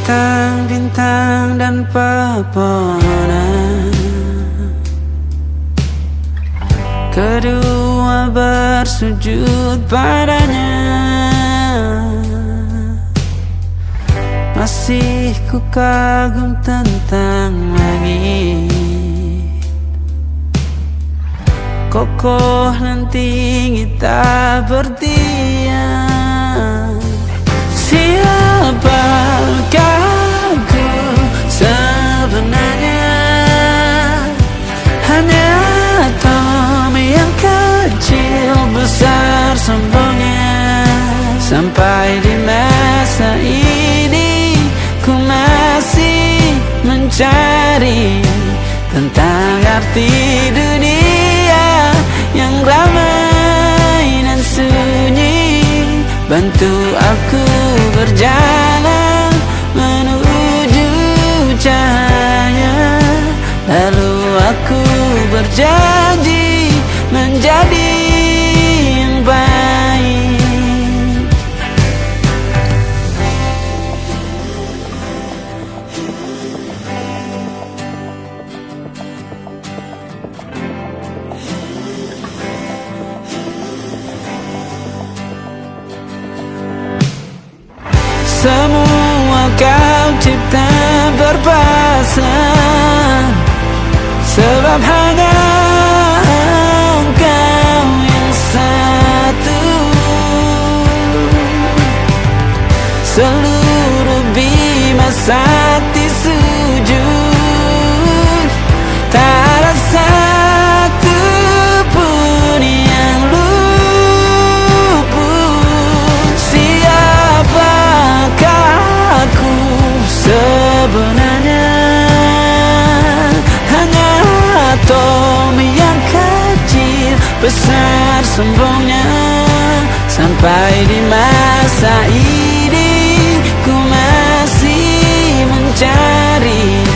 bintang-bintang dan pepohonan, kedua bersujud padanya. Masih ku kagum tentang langit, kokoh dan tinggi tak berdiam. Siapakah ku sebenarnya? Hanya atom yang kecil besar sombongnya. Sampai di masa ini ku masih mencari tentang arti dunia yang ramai dan sunyi. Bantu aku berjalan menuju cahaya, lalu aku berjanji menjadi yang baik. Semua kau cipta berpasang, sebab hanya engkau yang satu. Seluruh bima sakti sujud, tak ada satu pun yang luput. Siapakah aku sebenarnya? Hanya atom yang kecil besar sombongnya. Sampai di masa ini ku masih mencari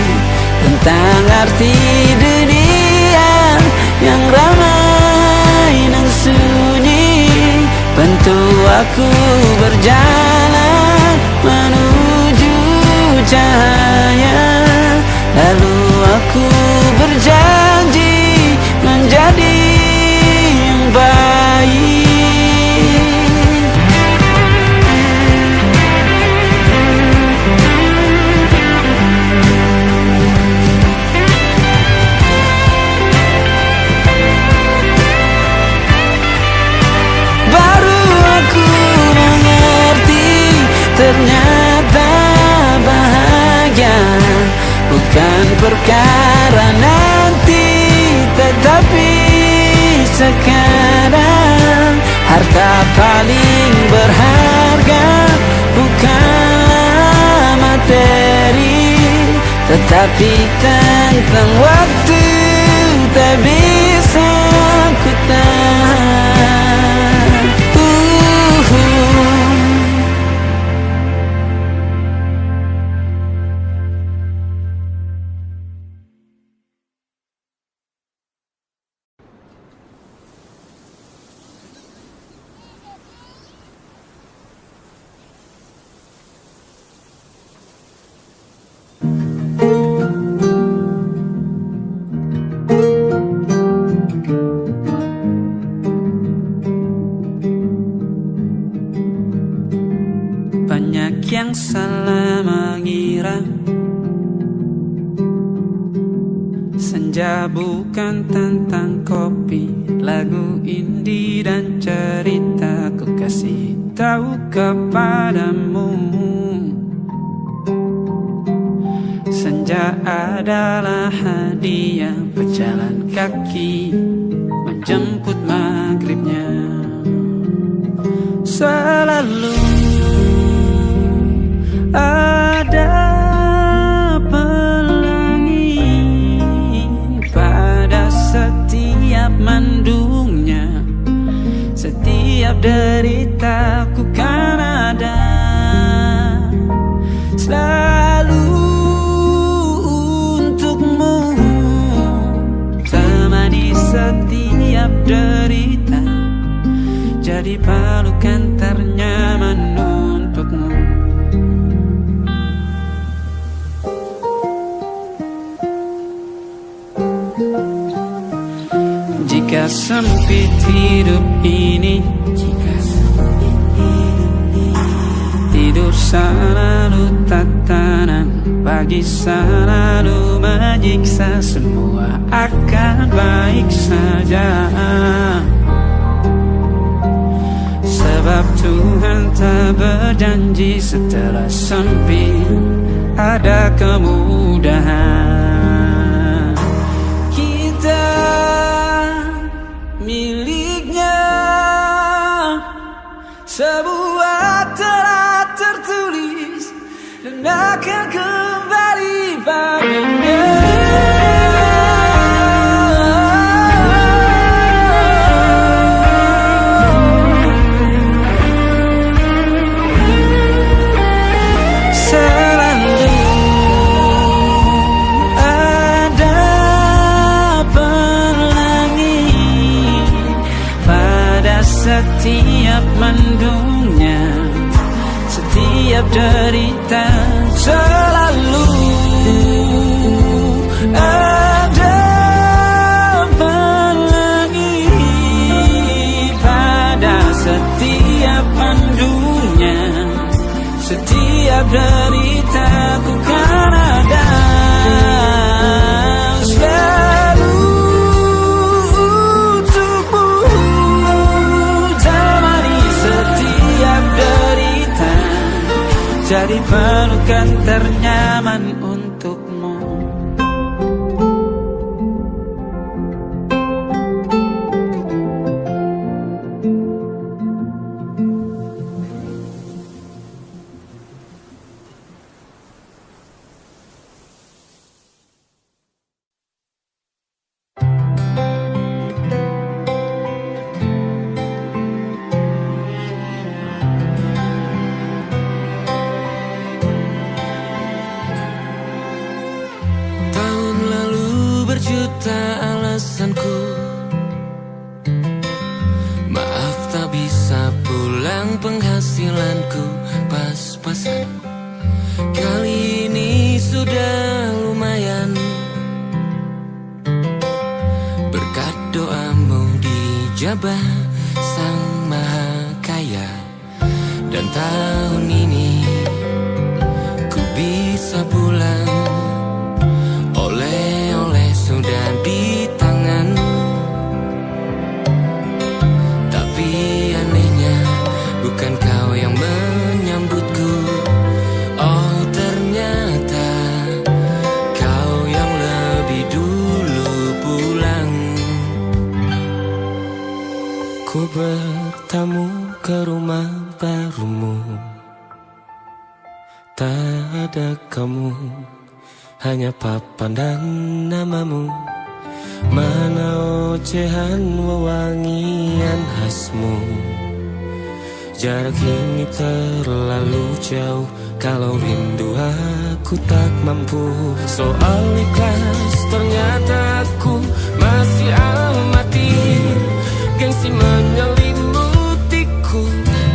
tentang arti dunia yang ramai dan sunyi. Bantu aku berjalan menuju cahaya, lalu aku berjanji menjadi yang baik. Baru aku mengerti, ternyata bahagia bukan perkara nanti, tetapi sekarang. Harta paling berharga bukanlah materi, tetapi tentang waktu tak bisa ku tahan. Banyak yang salah mengira senja bukan tentang kopi, lagu indie dan cerita. Ku kasih tahu kepadamu, senja adalah hadiah pejalan kaki menjemput maghribnya. Selalu ada pelangi pada setiap mendungnya. Setiap derita ku kan ada selalu untukmu, temani setiap derita, jadi pelukan ternyaman untukmu. sempit hidup ini, tidur selalu tatanan, pagi selalu menyiksa, semua akan baik saja. Sebab Tuhan tak berjanji setelah sempit ada kemudahan. Kita miliknya, sebuah telah tertulis dan akan kembali baginya. Setiap mendungnya, setiap derita, selalu ada pelangi. Pada setiap mendungnya, setiap derita, ku kan ada. Jadi pelukan ternyaman untukmu. Alasanku maaf tak bisa pulang, penghasilanku pas-pasan. Kali ini sudah lumayan, berkat doamu dijabah Sang Maha Kaya. Dan tahun ini ku bisa pulang, oleh-oleh sudah di tangan. Tapi anehnya bukan kau yang menyambutku. Oh ternyata kau yang lebih dulu pulang. Ku bertamu ke rumah barumu, tak ada kamu, hanya papan dan namamu. Mana ocehan wewangian khasmu. Jarak ini terlalu jauh, kalau rindu aku tak mampu. Soal ikhlas ternyata aku masih amati. Gengsi menyelimutiku,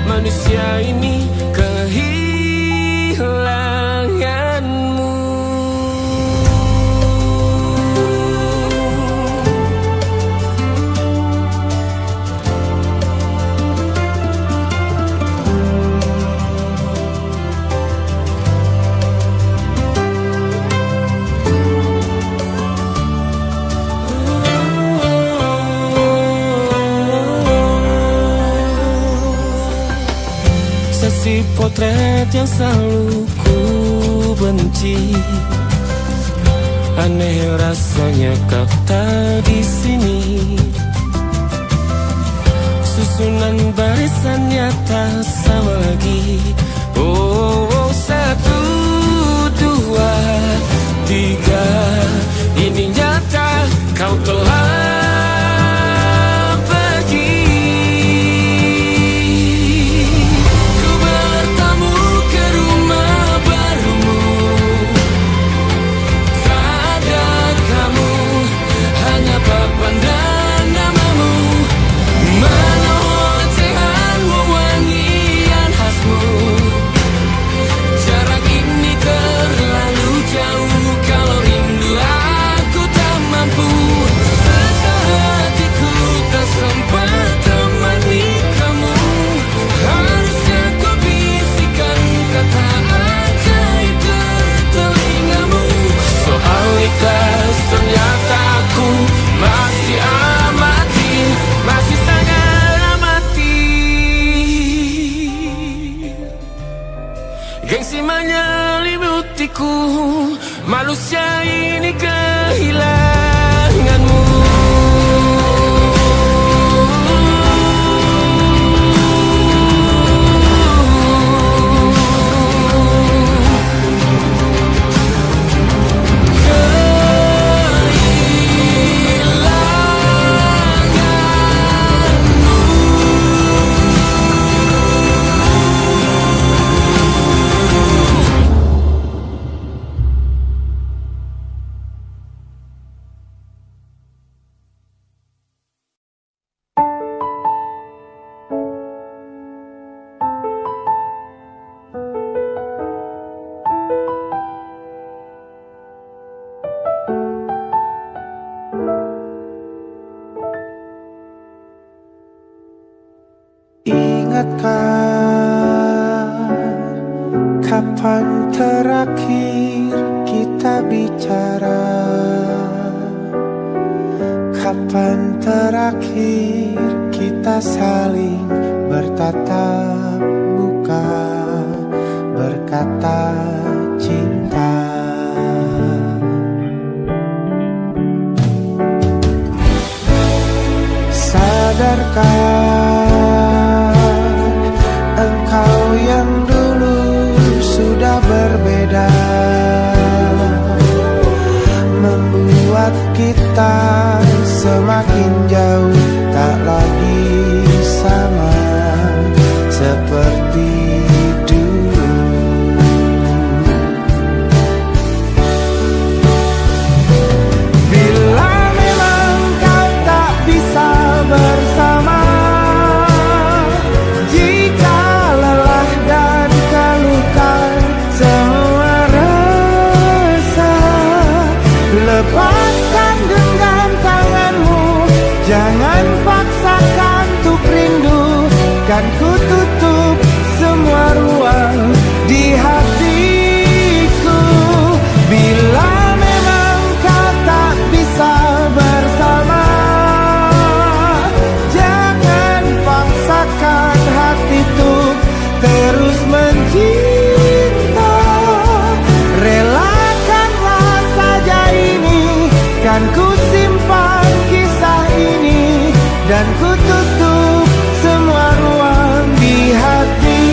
manusia ini kehilanganmu. Si potret yang selalu ku benci, aneh rasanya kau tak di sini. Susunan barisannya tak sama lagi. Oh, oh, 1, 2, 3, ini nyata kau telah khasmu. Gengsi menyelimutiku, manusia ini kehilanganmu. Ingatkah kapan terakhir kita bicara? Kapan terakhir kita saling bertatap muka, berkata cinta? Sadarkah engkau yang dulu sudah berbeda, membuat kita semakin jauh, tak lagi sama seperti dulu. Bila memang kau tak bisa bersama, jika lelah dan keluhkan semua rasa, lepaskan genggam tanganmu, jangan paksakan untuk rindu. Kan ku tutup semua ruang di hatiku. Bila memang kau tak bisa bersama, jangan paksakan hati untuk terus mencinta. Relakanlah saja ini, kan ku simpan kisah ini, dan ku tutup semua ruang di hatiku.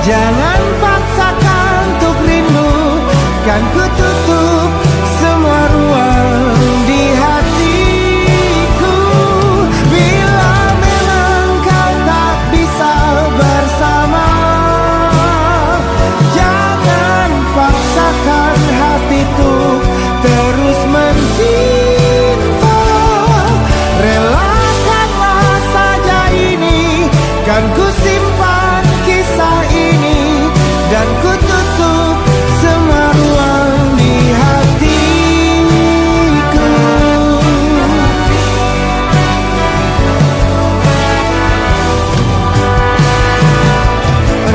Jangan paksakan untuk rindu, kan ku tutup semua ruang di hatiku. Bila memang kau tak bisa bersama, jangan paksakan hati untuk terus mencinta. Relakanlah saja ini, kan ku simpan kisah ini, dan ku tutup semua ruang di hatiku.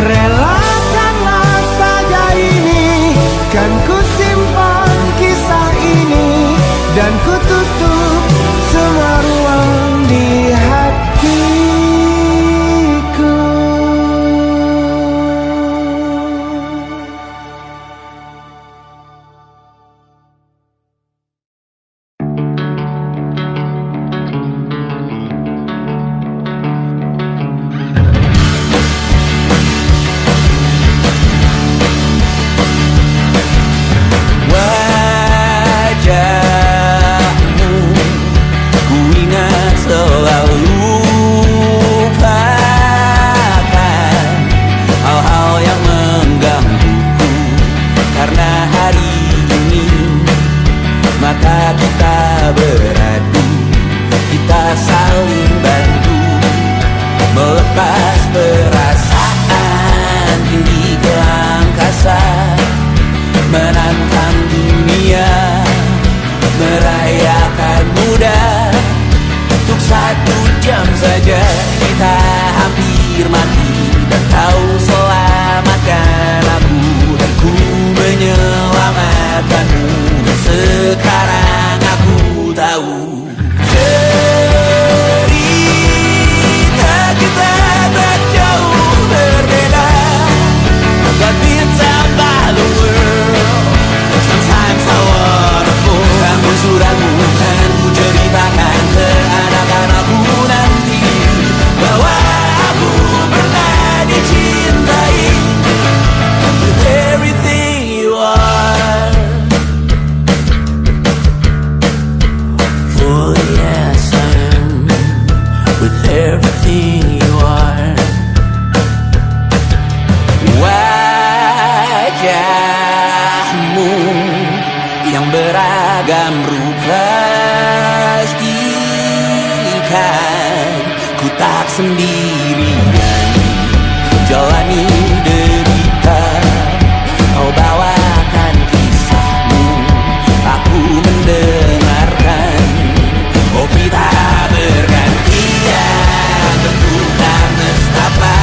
Relakanlah saja ini, kan ku simpan kisah ini, dan ku tutup semua ruang di hatiku. Wajahmu menyelamatkan dunia, merayakan muda. Untuk 1 jam saja kita hampir mati, dan kau selamatkan aku, dan ku menyelamatkanmu. Dan sekarang aku tahu cerita kita tak jauh berbeda, but it's about the world. Sometimes I wanna fall. Kamu suratmu kan ku ceritakan ke anak-anakku nanti, bahwa aku pernah dicintai with everything you are. For yes I am with everything you are. Wajahmu yang beragam rupa pastikan ku tak sendirian jalani derita. Kau bawakan kisahmu, aku mendengarkan. Kopi tak bergantian, bentukan nestapa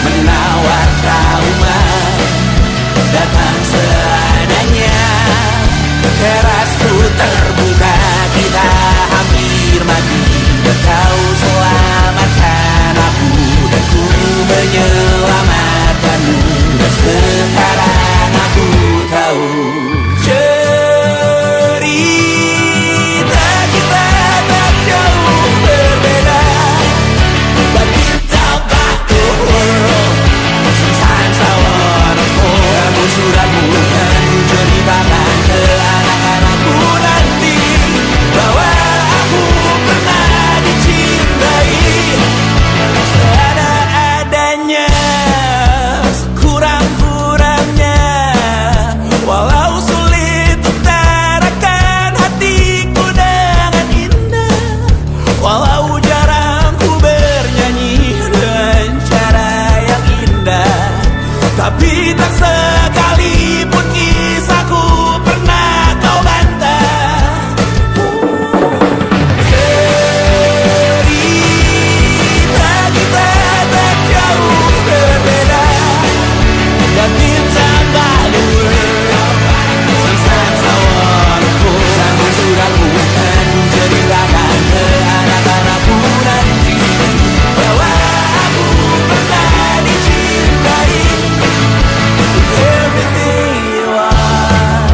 menawar trauma, datang seadanya. Terasku terbuka, kita hampir mati, dan kau selamatkan aku, dan ku menyelamatkanmu. Dan sekarang aku tahu cerita kita tak jauh berbeda, but it's about the world. Sometimes I wanna fall. Kamu suratmu kan ku ceritakan ke anak-anakku nanti, bahwa aku pernah dicintai seadanya, sekurang-kurangnya. Walau sulit utarakan hatiku dengan indah, walau jarang ku bernyanyi dengan cara yang indah, tapi tak sekalipun kisahku pernah kau bantah. Cerita kita tak jauh berbeda, but it's about the world. Sometimes I wanna fall. Kamu suratmu kan ku ceritakan ke anak-anakku nanti, bahwa aku pernah dicintai with everything you are.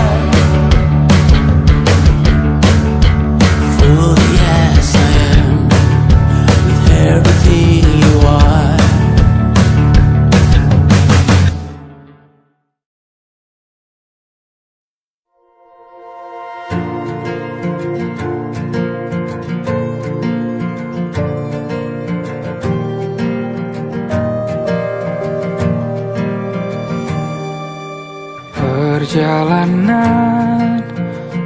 For yes I am with everything you are. Perjalanan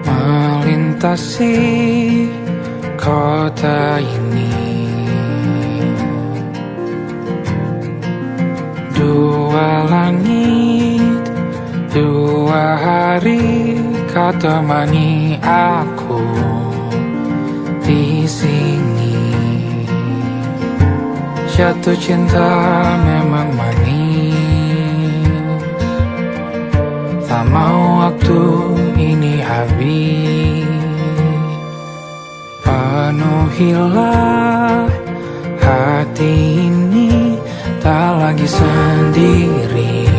melintasi kota ini, 2 langit, 2 hari kau temani aku di sini. Jatuh cinta memang manis, tak mau waktu ini habis. Penuhilah hati ini, tak lagi sendiri.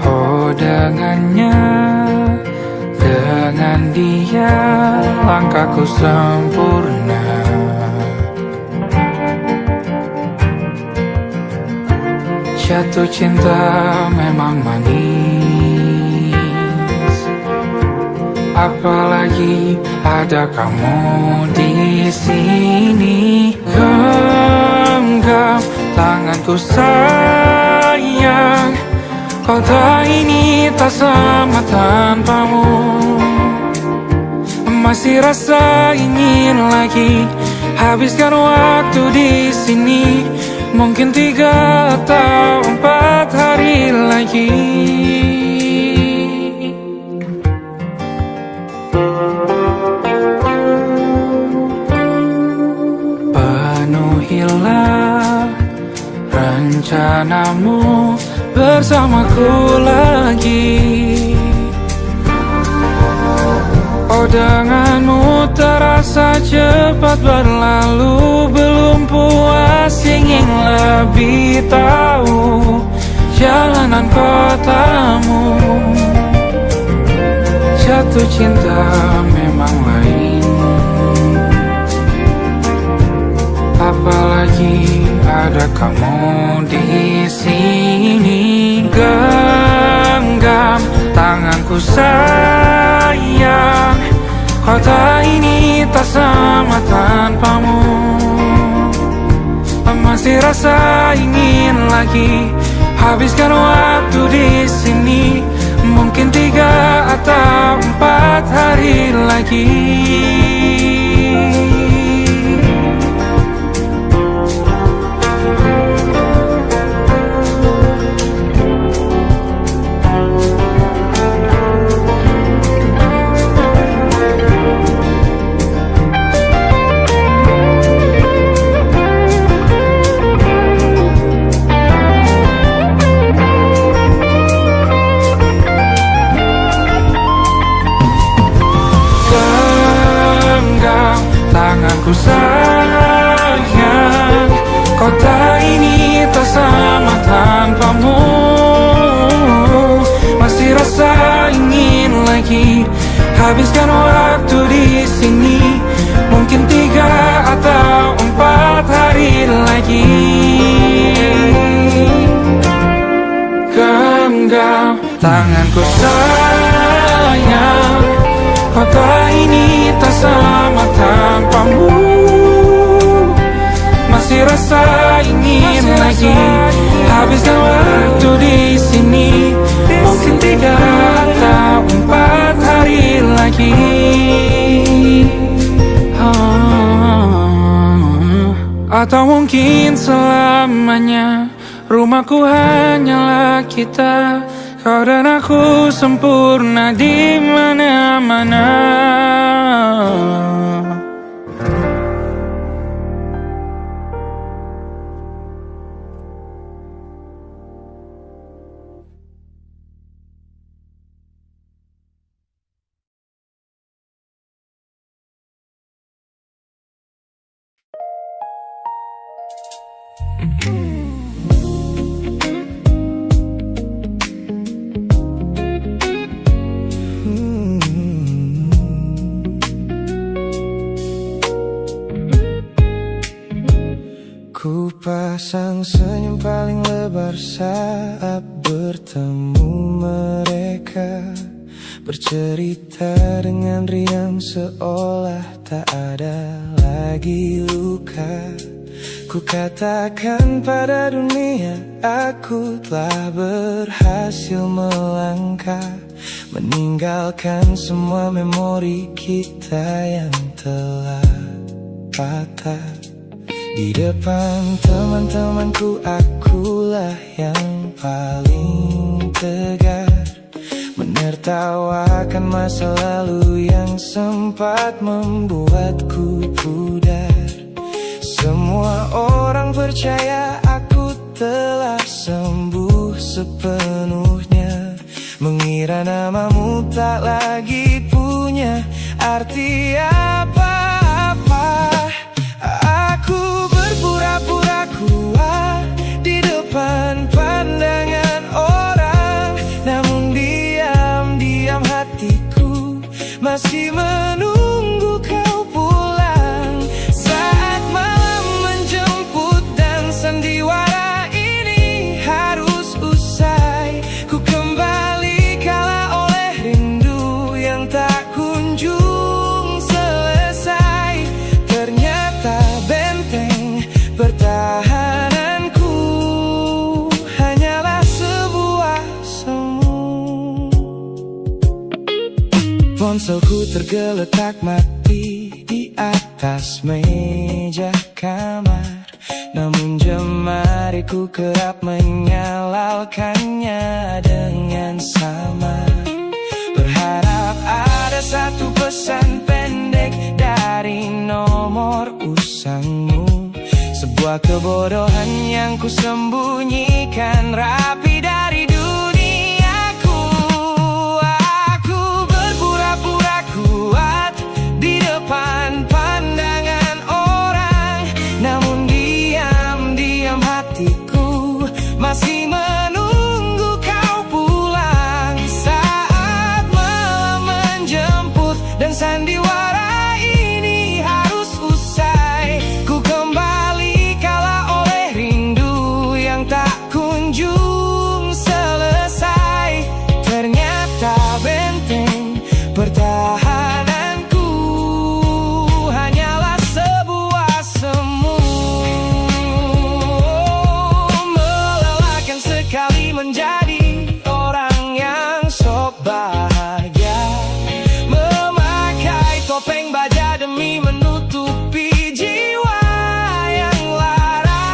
Oh dengannya, dengan dia langkahku sempurna. Jatuh cinta memang manis, apalagi ada kamu di sini. Genggam tanganku sayang, kota ini tak sama tanpamu. Masih rasa ingin lagi habiskan waktu di sini. Mungkin 3 atau 4 hari lagi. Penuhilah rencanamu bersamaku lagi. Oh, denganmu terasa cepat berlalu. Belum puas ingin lebih tahu jalanan kotamu. Jatuh cinta memang lain, apalagi ada kamu di sini. Genggam tanganku sayang, kota ini tak sama tanpamu. Masih rasa ingin lagi habiskan waktu di sini. Mungkin 3 atau 4 hari lagi. Tanganku sayang, kota ini tak sama tanpamu. Masih rasa ingin lagi habiskan waktu di sini. Mungkin 3 atau 4 hari lagi. Genggam tanganku sayang, kota ini tak sama tanpamu. Masih rasa ingin lagi habiskan waktu di sini. Mungkin 3 atau 4 hari lagi. Atau mungkin selamanya. Rumahku hanyalah kita, kau dan aku sempurna di mana-mana. Ku pasang senyum paling lebar saat bertemu mereka, bercerita dengan riang seolah tak ada lagi luka. Ku katakan pada dunia aku telah berhasil melangkah, meninggalkan semua memori kita yang telah patah. Di depan teman-temanku akulah yang paling tegar, menertawakan masa lalu yang sempat membuatku pudar. Semua orang percaya aku telah sembuh sepenuhnya, mengira namamu tak lagi punya arti apa-apa. Aku berpura-pura kuat di depan pandangan orang, namun diam-diam hatiku masih menunggu kau pulang. Saat malam menjemput dan sandiwara ini harus usai, ku kembali kalah oleh rindu yang tak kunjung selesai. Ternyata benteng pertahananku hanyalah sebuah semu. Ponselku tergeletak mati di atas meja kamar, namun jemariku kerap menyalahkannya dengan sama. Berharap ada satu pesan pendek dari nomor usangmu, sebuah kebodohan yang ku sembunyikan rapi dari duniaku. Aku berpura-pura kuat di depan pandangan orang, namun diam-diam hatiku masih menunggu kau pulang. Saat malam menjemput dan sandiwara ini harus usai, ku kembali kala oleh rindu yang tak kunjung selesai. Ternyata benteng pertahananku hanyalah sebuah semu. Melelahkan sekali menjadi orang yang sok bahagia, memakai topeng baja demi menutupi jiwa yang lara.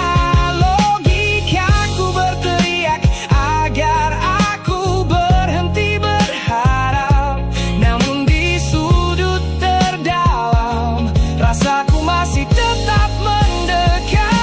Logikaku berteriak agar aku berhenti berharap, namun di sudut terdalam rasaku masih tetap mendekat.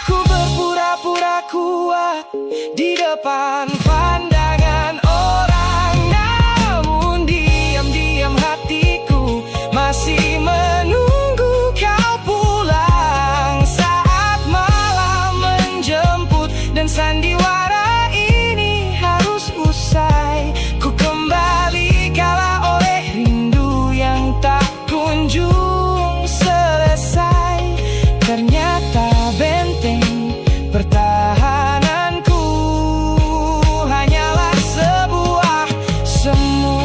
Aku berpura-pura kuat di depan pandangan orang, namun diam-diam hatiku masih menunggu kau pulang. Saat malam menjemput dan sandiwara ini harus usai, ku kembali kala oleh rindu yang tak kunjung selesai. Ternyata benteng pertahananku hanyalah sebuah semu.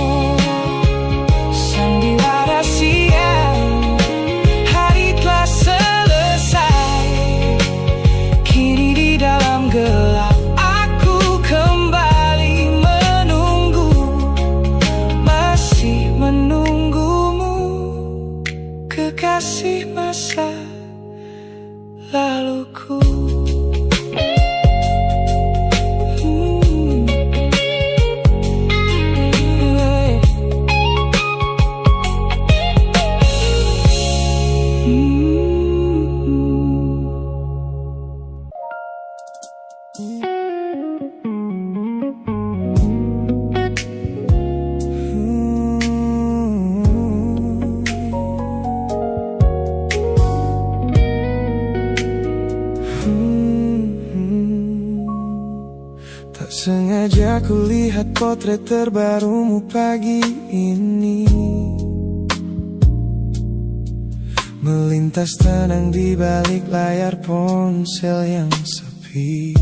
Sandiwara siang, hari telah selesai. Kini di dalam gelap aku kembali menunggu, masih menunggumu, kekasih masa laluku. Tak sengaja ku lihat potret terbarumu pagi ini, melintas tenang di balik layar ponsel yang sepi.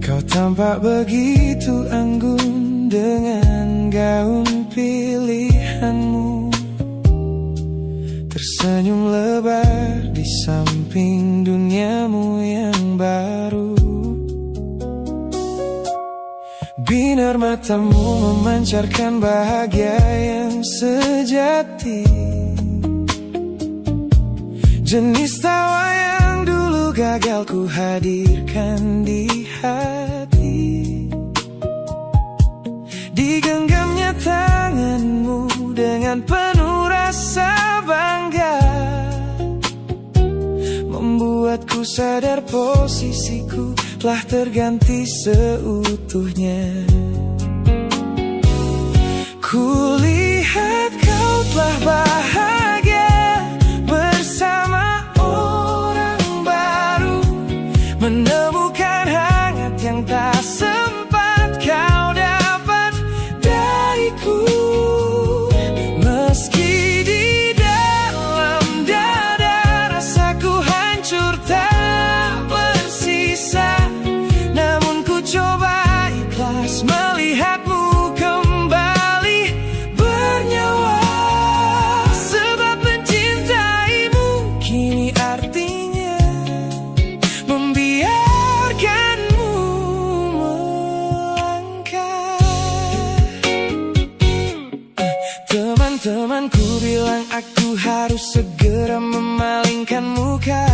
Kau tampak begitu anggun dengan gaun pilihanmu, tersenyum lebar di samping duniamu yang baru. Binar matamu memancarkan bahagia yang sejati, jenis tawa yang dulu gagal ku hadirkan di hati. Digenggamnya tanganmu dengan penuh rasa bangga, membuatku sadar posisiku telah terganti seutuhnya. Kulihat kau telah bahagia bersama orang baru, menemukan hangat yang tak sempat kau dapat dariku. Meski di dalam dada rasaku hancur tak bersisa, namun ku coba ikhlas melihatmu kembali bernyawa. Temanku bilang aku harus segera memalingkan muka.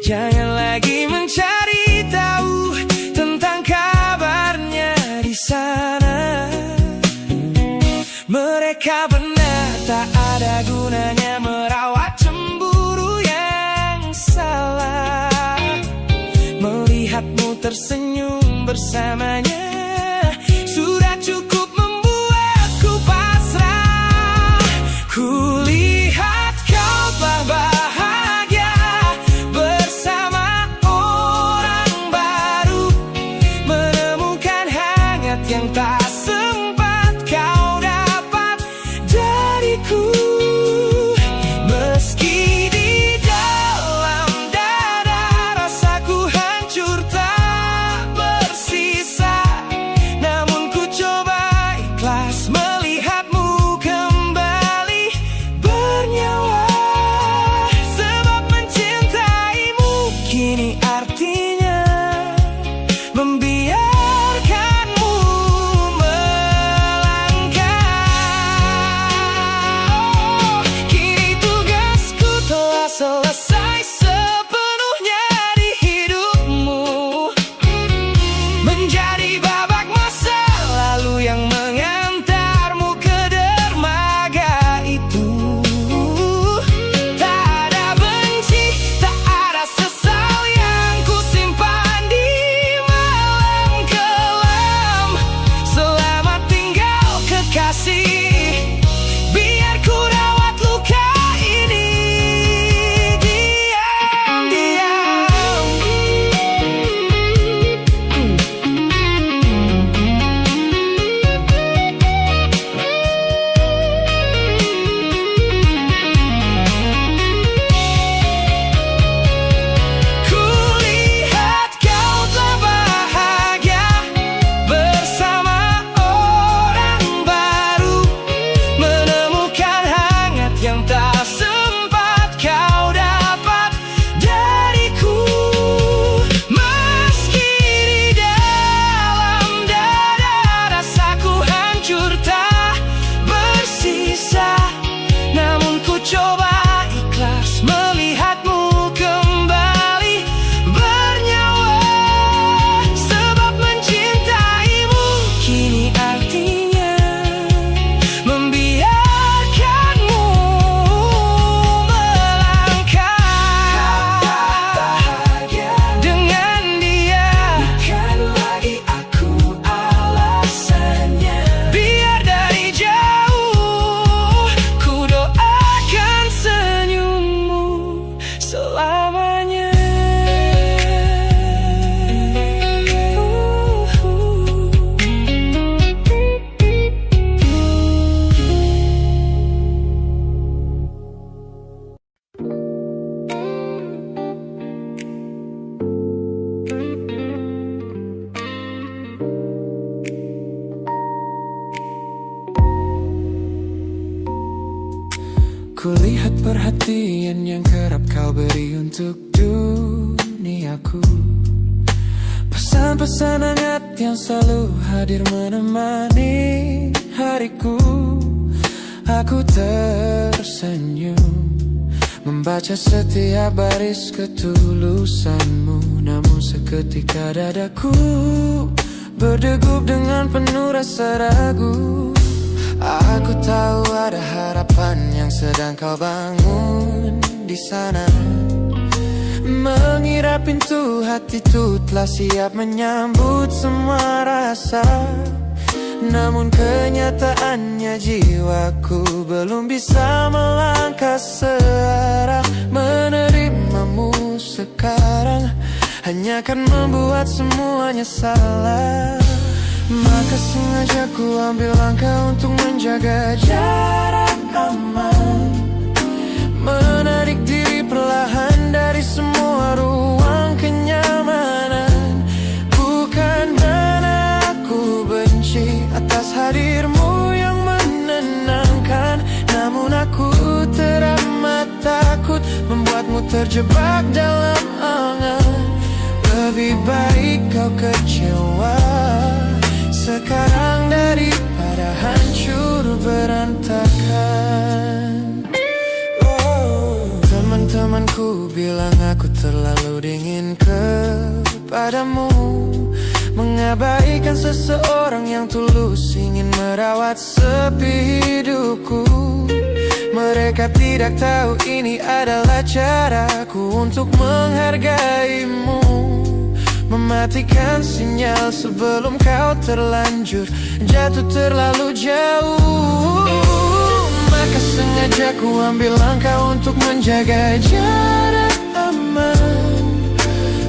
Jangan lagi mencari tahu tentang kabarnya di sana. Mereka benar, tak ada gunanya merawat cemburu yang salah. Melihatmu tersenyum bersamanya sudah cukup membuatku pasrah. Kulihat kau telah bahagia bersama orang baru, menemukan hangat yang tak sempat kau dapat dariku. Meski di dalam dada rasaku hancur tak bersisa, namun ku coba ikhlas melihatmu kembali bernyawa. Sebab mencintaimu kini artinya membiarkanmu melangkah. Kini tugasku telah selesai sepenuhnya di hidupmu, menjadi babak masa lalu yang mengantarmu ke dermaga itu. Tak ada benci, tak ada sesal yang ku simpan di malam kelam. Selamat tinggal kekasih, biar ku rawat luka ini diam-diam. Kulihat kau telah bahagia bersama orang baru, menemukan hangat yang tak sempat kau dapat dariku. Meski di dalam dada rasaku hancur tak bersisa, namun ku coba ikhlas melihatmu kembali bernyawa. Sebab mencintaimu kini artinya membiarkanmu melangkah. Dengan dia bukan lagi aku alasannya. Biar dari jauh ku doakan senyummu selamanya. Kulihat perhatian yang kerap kau beri untuk duniaku, pesan-pesan hangat yang selalu hadir menemani hariku. Aku tersenyum membaca setiap baris ketulusanmu, namun seketika dadaku berdegup dengan penuh rasa ragu. Aku tahu ada harapan yang sedang kau bangun di sana. Mengira pintu hatiku telah siap menyambut semua rasa, namun kenyataannya jiwaku belum bisa melangkah searah. Menerimamu sekarang hanya akan membuat semuanya salah. Maka sengaja ku ambil langkah untuk menjaga jarak aman, menarik diri perlahan dari semua ruang kenyamanan. Bukan karena aku benci atas hadirmu yang menenangkan, namun aku teramat takut membuatmu terjebak dalam angan. Lebih baik kau kecewa sekarang daripada hancur berantakan. padamu. Mengabaikan seseorang yang tulus ingin merawat sepi hidupku. Mereka tidak tahu ini adalah caraku untuk menghargaimu. Mematikan sinyal sebelum kau terlanjur jatuh terlalu jauh. Maka sengaja ku ambil langkah untuk menjaga jarak aman,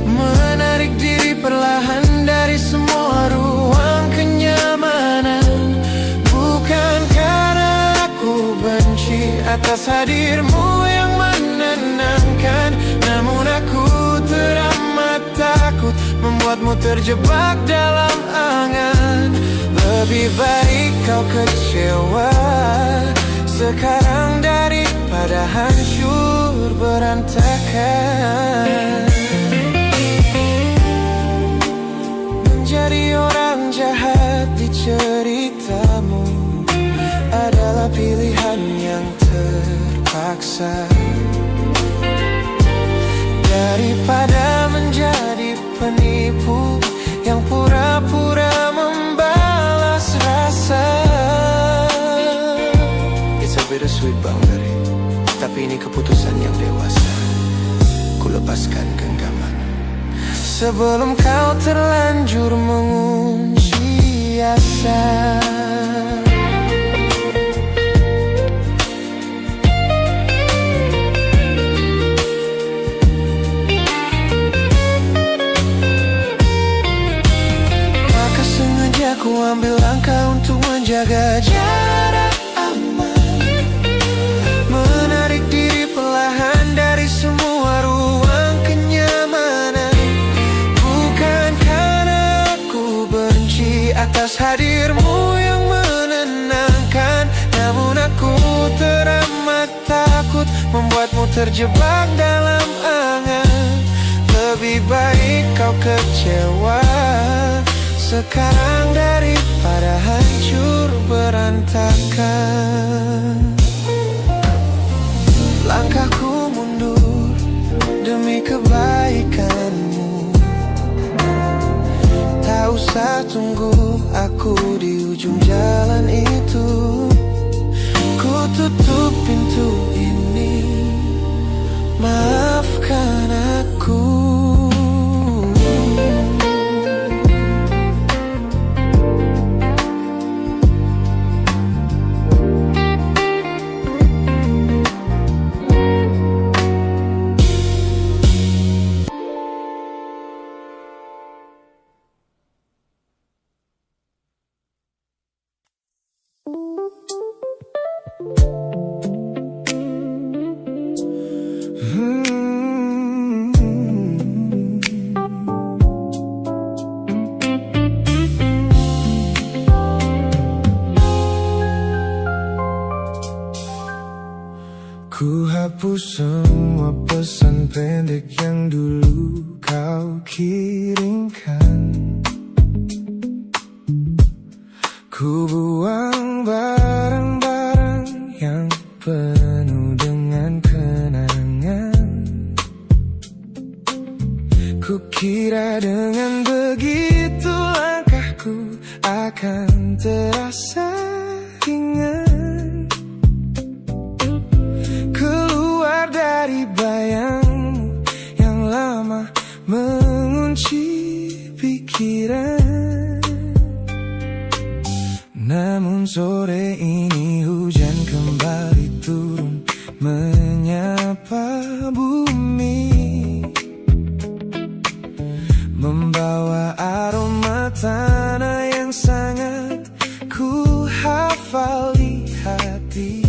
menarik diri perlahan dari semua ruang kenyamanan. Bukan karena aku benci atas hadirmu yang menenangkan, namun aku teramat takut membuatmu terjebak dalam angan. Lebih baik kau kecewa sekarang daripada hancur berantakan. Menjadi orang jahat di ceritamu adalah pilihan yang terpaksa, daripada menjadi penipu yang pura-pura membalas rasa. It's a bittersweet boundary, tapi ini keputusan yang dewasa. Ku lepaskan genggaman sebelum kau terlanjur mengunci asa. Aku ambil langkah untuk menjaga jarak aman, menarik diri perlahan dari semua ruang kenyamanan. Bukan karena aku benci atas hadirmu yang menenangkan, namun aku teramat takut membuatmu terjebak dalam angan. Lebih baik kau kecewa sekarang daripada hancur berantakan. Langkahku mundur demi kebaikanmu. Tak usah tunggu aku di ujung jalan itu. Ku tutup pintu ini, maafkan aku. Ku hapus semua pesan pendek yang dulu kau kirimkan. Ku buang barang-barang yang penuh dengan kenangan. Ku kira dengan begitu langkahku akan terasa ringan. Dari bayangmu yang lama mengunci pikiran. Namun sore ini hujan kembali turun menyapa bumi, membawa aroma tanah yang sangat ku hafal di hati.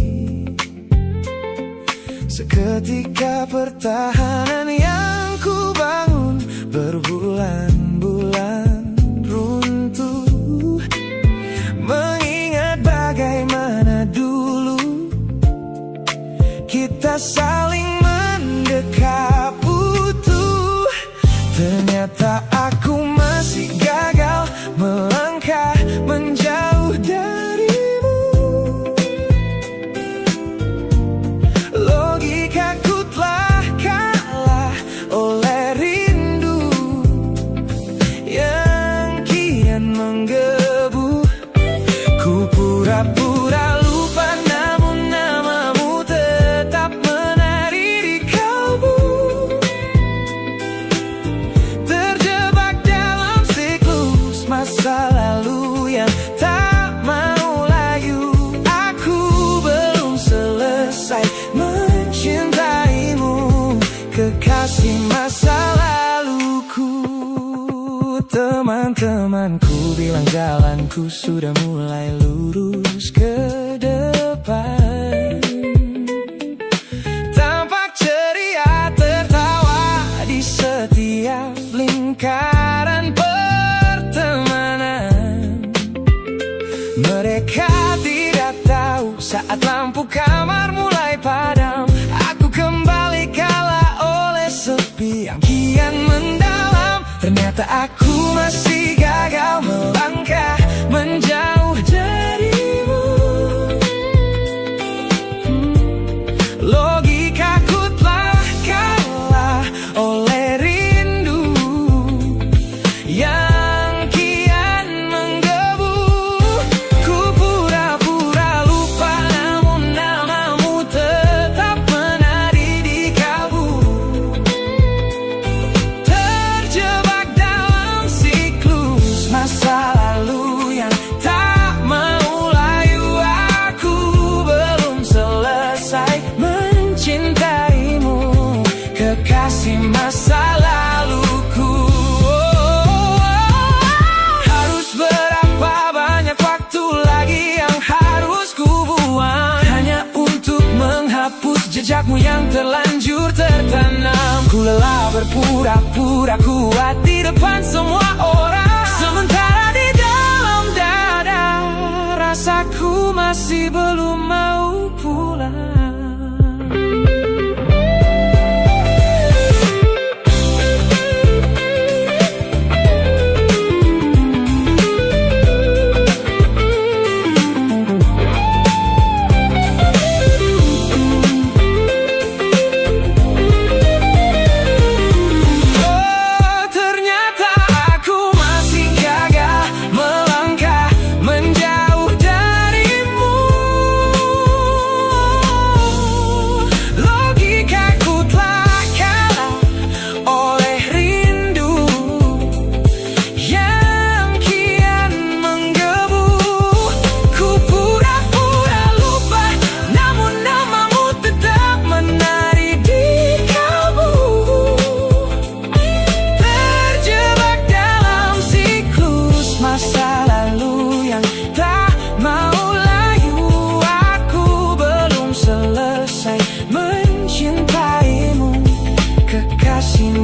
Seketika pertahanan yang ku bangun berbulan-bulan runtuh. Mengingat bagaimana dulu kita saling mendekap utuh. Ternyata aku masih gagal melangkah menjauh darimu. Logikaku telah kalah menggebu. Ku pura-pura lupa, namun namamu tetap menari di kalbu. Terjebak dalam siklus masa lalu yang tak mau layu. Aku belum selesai mencintaimu, kekasih masa laluku. Teman-temanku bilang jalanku sudah mulai lurus ke depan. Tampak ceria tertawa di setiap lingkaran pertemanan. Mereka tidak tahu saat lampu kamar mulai padam, aku kembali kalah oleh sepi yang kian mendalam. Ternyata aku masih gagal melangkah menjauh darimu. Logikaku telah kalah oleh rindu yang kian menggebu. Ku pura-pura lupa, namun namamu tetap menari di kalbu. Terjebak dalam siklus masa lalu yang tak mau layu. Aku belum selesai mencintaimu, kekasih masa laluku. Harus berapa banyak waktu lagi yang harus ku buang hanya untuk menghapus jejakmu yang terlanjur tertanam. Ku lelah berpura-pura kuat di depan semua orang, sementara di dalam dada rasaku masih belum mau pulang.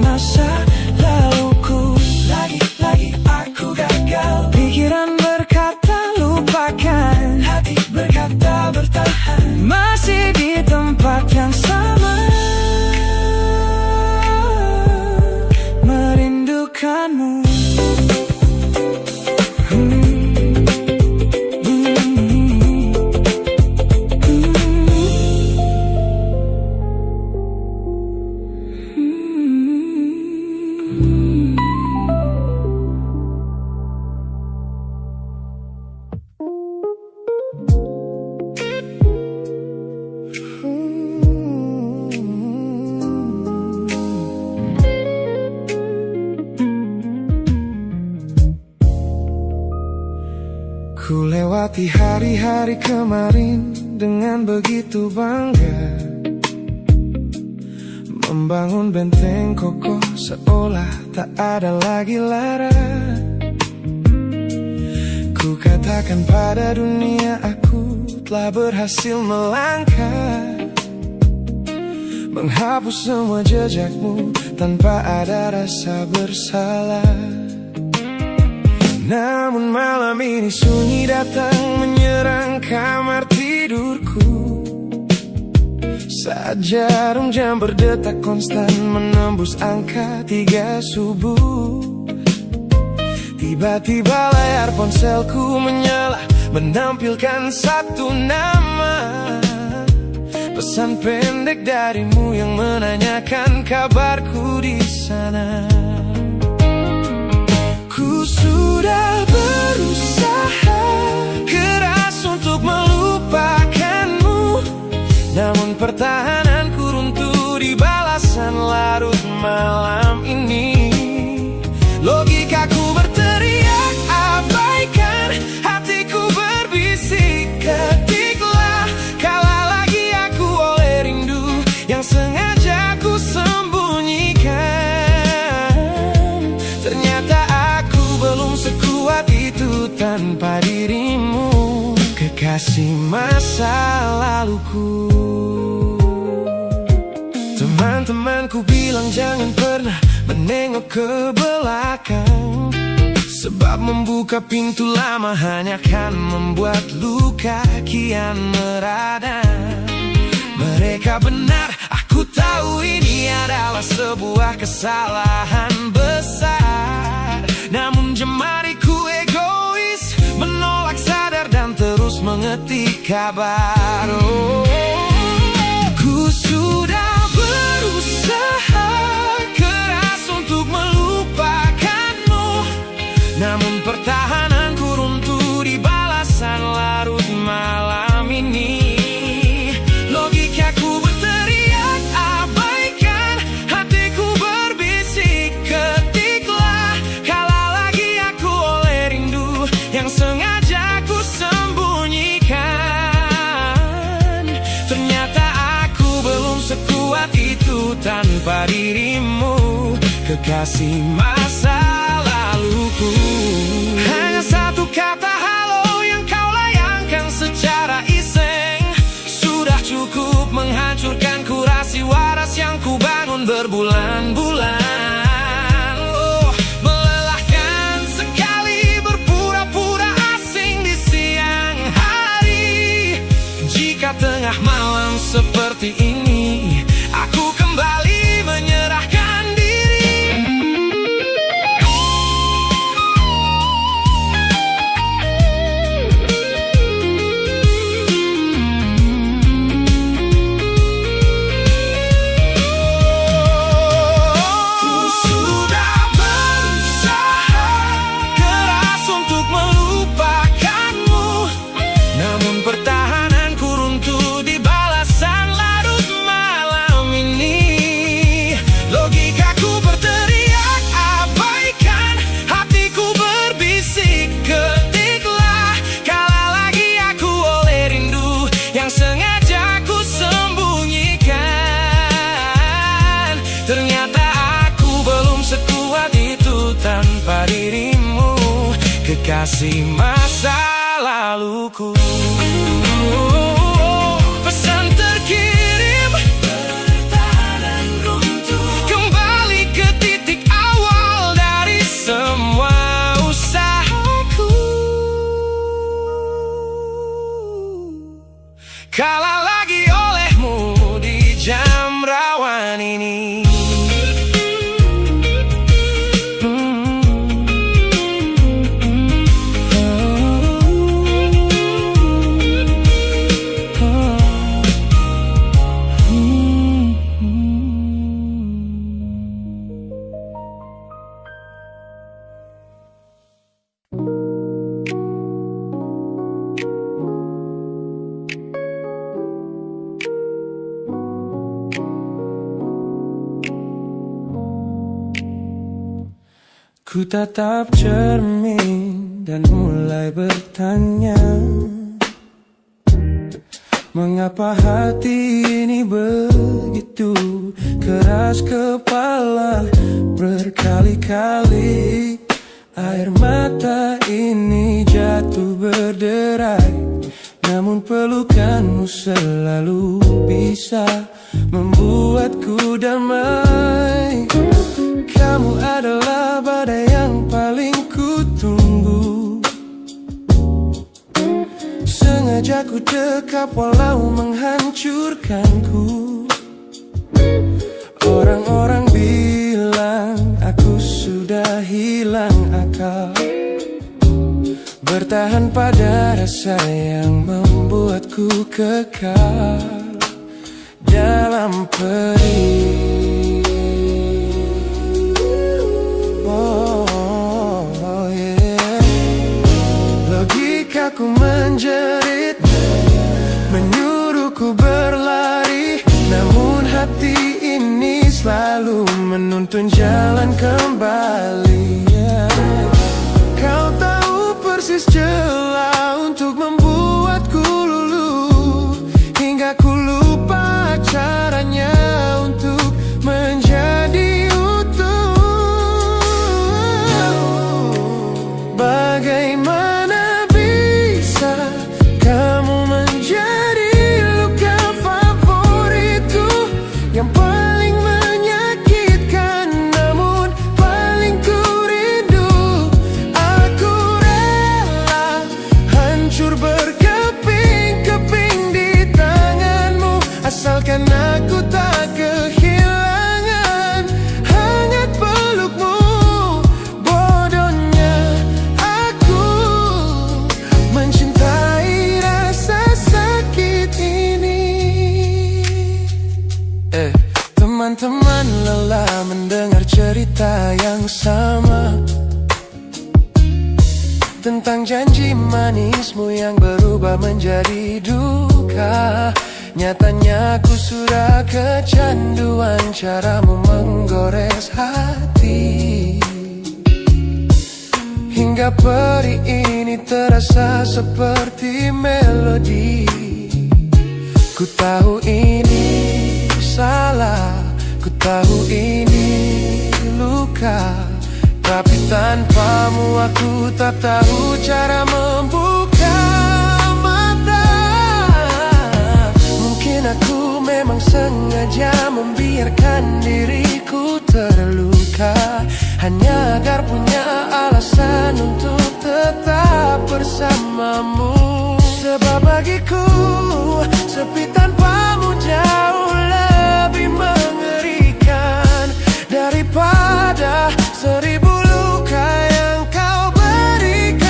Masa laluku, lagi-lagi aku gagal. Pikiran berkata lupakan, hati berkata bertahan, masih di tempat yang sama, merindukanmu. Ku lewati hari-hari kemarin dengan begitu bangga, membangun benteng kokoh seolah tak ada lagi lara. Ku katakan pada dunia aku telah berhasil melangkah, menghapus semua jejakmu tanpa ada rasa bersalah. Namun malam ini sunyi datang menyerang kamar tidurku, saat jarum jam berdetak konstan menembus angka 3 subuh. Tiba-tiba layar ponselku menyala, menampilkan satu nama, pesan pendek darimu yang menanyakan kabarku di sana. Ku sudah sudah berusaha keras untuk melupakanmu, namun pertahananku runtuh di balasan larut malam ini. Logikaku berteriak abaikan, hatiku berbisik ketiklah. Kalah lagi aku oleh rindu yang sengaja ku sembunyikan. Ternyata aku belum sekuat itu tanpa dirimu, kekasih masa laluku. Teman-temanku bilang jangan pernah menengok ke belakang, sebab membuka pintu lama hanya akan membuat luka kian meradang. Mereka benar, aku tahu ini adalah sebuah kesalahan besar, namun jemariku egois menolak sadar dan terus mengetik kabar. Ku sudah berusaha keras untuk melupakanmu, namun pertahananku runtuh di balasan larut malam ini. Logikaku berteriak abaikan, hatiku berbisik ketiklah. Kalah lagi aku oleh rindu yang sengaja ku sembunyikan. Ternyata aku belum sekuat itu tanpa dirimu, kekasih masa laluku. Hanya satu kata halo yang kau layangkan secara iseng sudah cukup menghancurkan kurasi waras yang ku bangun berbulan-bulan. Melelahkan sekali berpura-pura asing di siang hari. Jika tengah malam seperti ini aku kembali menyerahkan diri. Ku sudah berusaha keras untuk melupakanmu, namun pertahananku runtuh di balasan larut malam ini. Logikaku berteriak abaikan, hatiku berbisik ketiklah. Kalah lagi aku oleh rindu yang sengaja ku sembunyikan. Ternyata aku belum sekuat itu tanpa dirimu, kekasih masa laluku. Pesan terkirim, pertahanan runtuh, kembali ke titik awal dari semua usahaku. Kalah lagi olehmu di jam rawan ini. Ku tatap cermin dan mulai bertanya, mengapa hati ini begitu keras kepala. Berkali-kali air mata ini jatuh berderai, namun pelukanmu selalu bisa membuatku damai. Kamu adalah badai yang paling ku tunggu, sengaja ku dekap walau menghancurkanku. Orang-orang bilang aku sudah hilang akal, bertahan pada rasa yang membuatku kekal dalam perih. Oh, yeah. aku menjerit, menyuruhku berlari. Namun hati ini selalu menuntun jalan kembali. Kau tahu persis celah untuk membuatku luluh, hingga ku lupa caranya untuk menjadi utuh. Bagaimana bisa kamu menjadi luka favoritku, yang paling menyakitkan namun paling ku rindu. Aku rela hancur berkeping-keping di tanganmu, asalkan aku tak kehilangan hangat pelukmu. Bodohnya aku mencintai rasa sakit ini. Teman-teman lelah mendengar cerita yang sama, tentang janji manismu yang berubah menjadi duka. Nyatanya aku sudah kecanduan caramu menggores hati, hingga peri ini terasa seperti melodi. Ku tahu ini salah, ku tahu ini luka, tapi tanpamu aku tak tahu cara membuka mata. Mungkin aku memang sengaja membiarkan diriku terluka, hanya agar punya alasan untuk tetap bersamamu. Sebab bagiku sepi tanpamu jauh lebih mengerikan daripada 1000 luka yang kau berikan.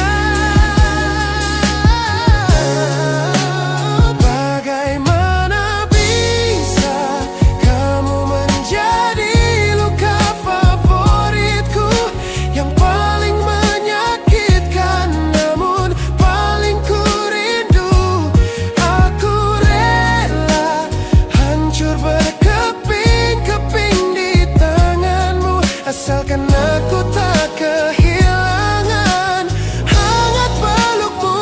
Bagaimana bisa kamu menjadi luka favoritku, yang paling menyakitkan namun paling ku rindu. Aku rela hancur berkeping-keping di tanganmu, asalkan aku tak kehilangan hangat pelukmu.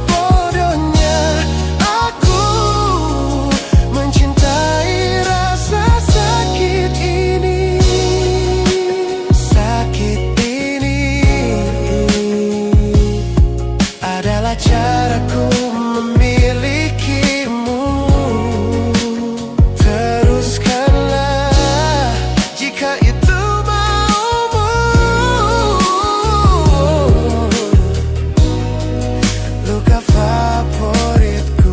Bodohnya aku mencintai rasa sakit ini. Sakit ini adalah caraku memilikimu. Teruskanlah jika itu maumu. Luka favoritku.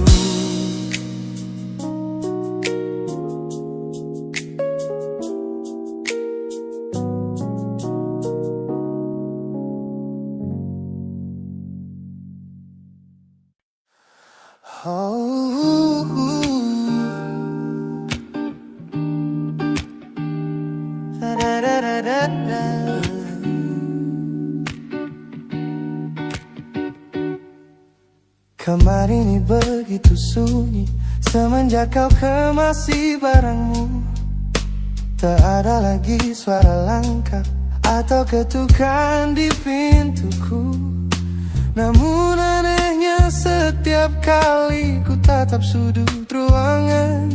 Kamar ini begitu sunyi semenjak kau kemasi barangmu. Tak ada lagi suara langkah atau ketukan di pintuku. Namun anehnya setiap kali ku tatap sudut ruangan,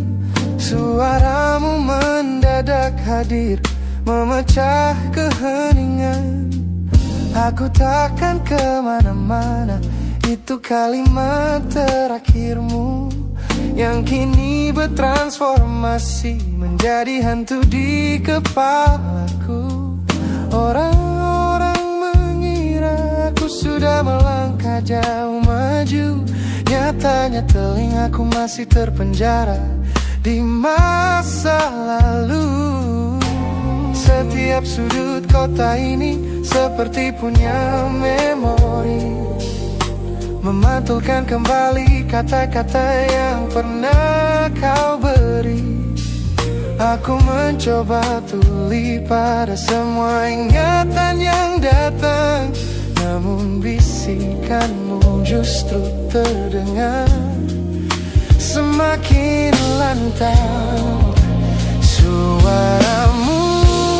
suaramu mendadak hadir memecah keheningan. Aku takkan kemana-mana, itu kalimat terakhirmu yang kini bertransformasi menjadi hantu di kepalaku. Orang-orang mengira aku sudah melangkah jauh maju, nyatanya telingaku masih terpenjara di masa lalu. Setiap sudut kota ini seperti punya memori, memantulkan kembali kata-kata yang pernah kau beri. Aku mencoba tuli pada semua ingatan yang datang, namun bisikanmu justru terdengar semakin lantang. Suaramu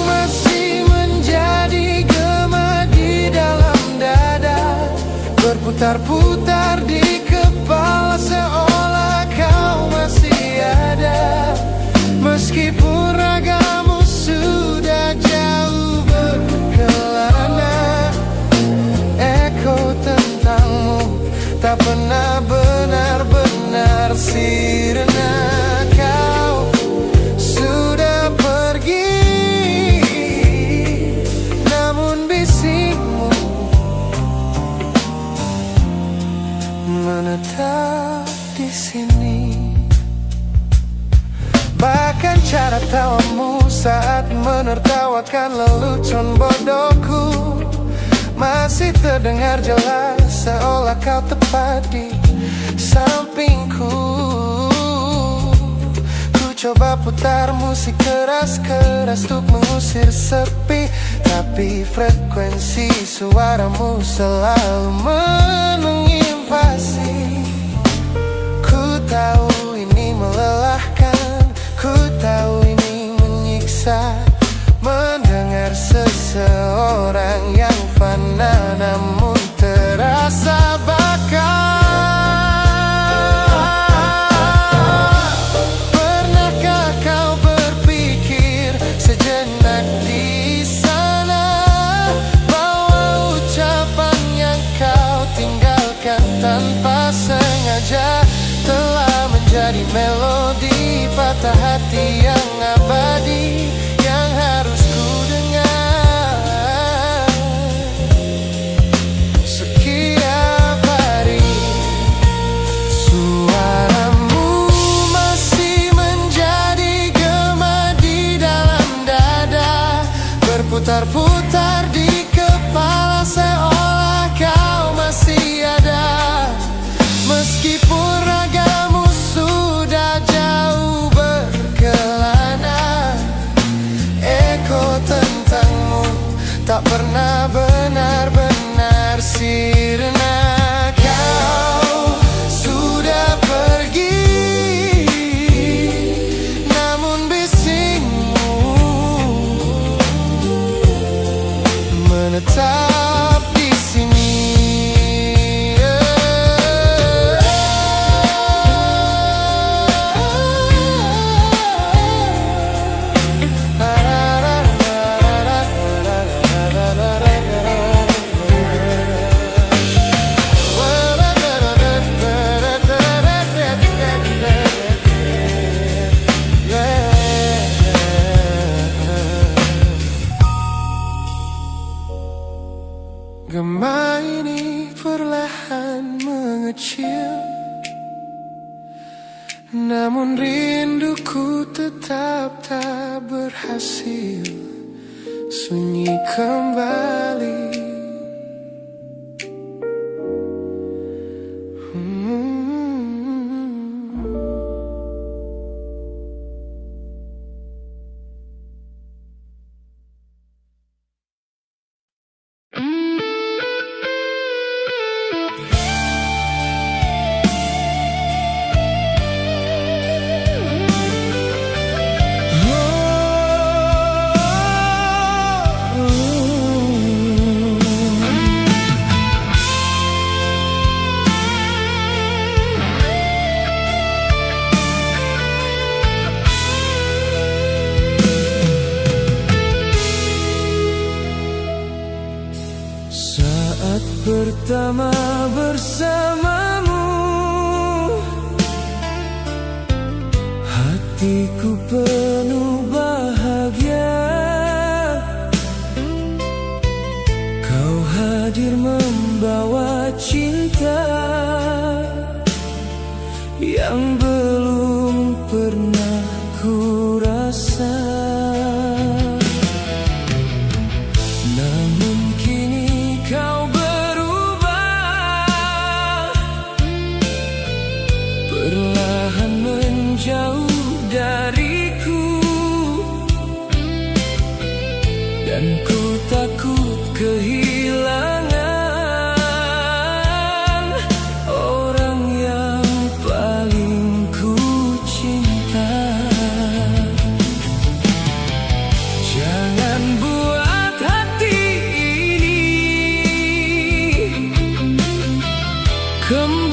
masih menjadi gema di dalam dada, berputar-putar di kepala seolah kau masih ada. Meskipun ragamu sudah jauh berkelana, eko tentangmu tak pernah benar-benar sirna. Kau sudah pergi, namun bisikmu menetap di sini. Bahkan cara tawamu saat menertawakan lelucon bodohku masih terdengar jelas, seolah kau tepat di sampingku. Ku coba putar musik keras-keras untuk mengusir sepi, tapi frekuensi suaramu selalu menginvasi. Ku tahu ini melelahkan, ku tahu ini menyiksa, mendengar seseorang yang fana namun terasa bakal. Pernahkah kau berpikir sejenak di sana bahwa ucapan yang kau tinggalkan tanpa sengaja telah menjadi melodi patah hati yang abadi yang harus ku dengar setiap hari. Suaramu masih menjadi gema di dalam dada, berputar-putar di kepala seolah kau masih ada. Meskipun ragamu sudah jauh berkelana, eko tentangmu tak pernah benar-benar sirna. Kau sudah pergi, namun bisikmu menetap di sini. Gema ini perlahan mengecil, namun rinduku tetap tak berhasil sunyi kembali. Saat pertama bersamamu, hatiku penuh bahagia. Kau hadir membawa cinta yang belum pernah ku rasa. Namun kini kau berubah, perlahan menjauh dariku, dan ku takut kehilangan Kembali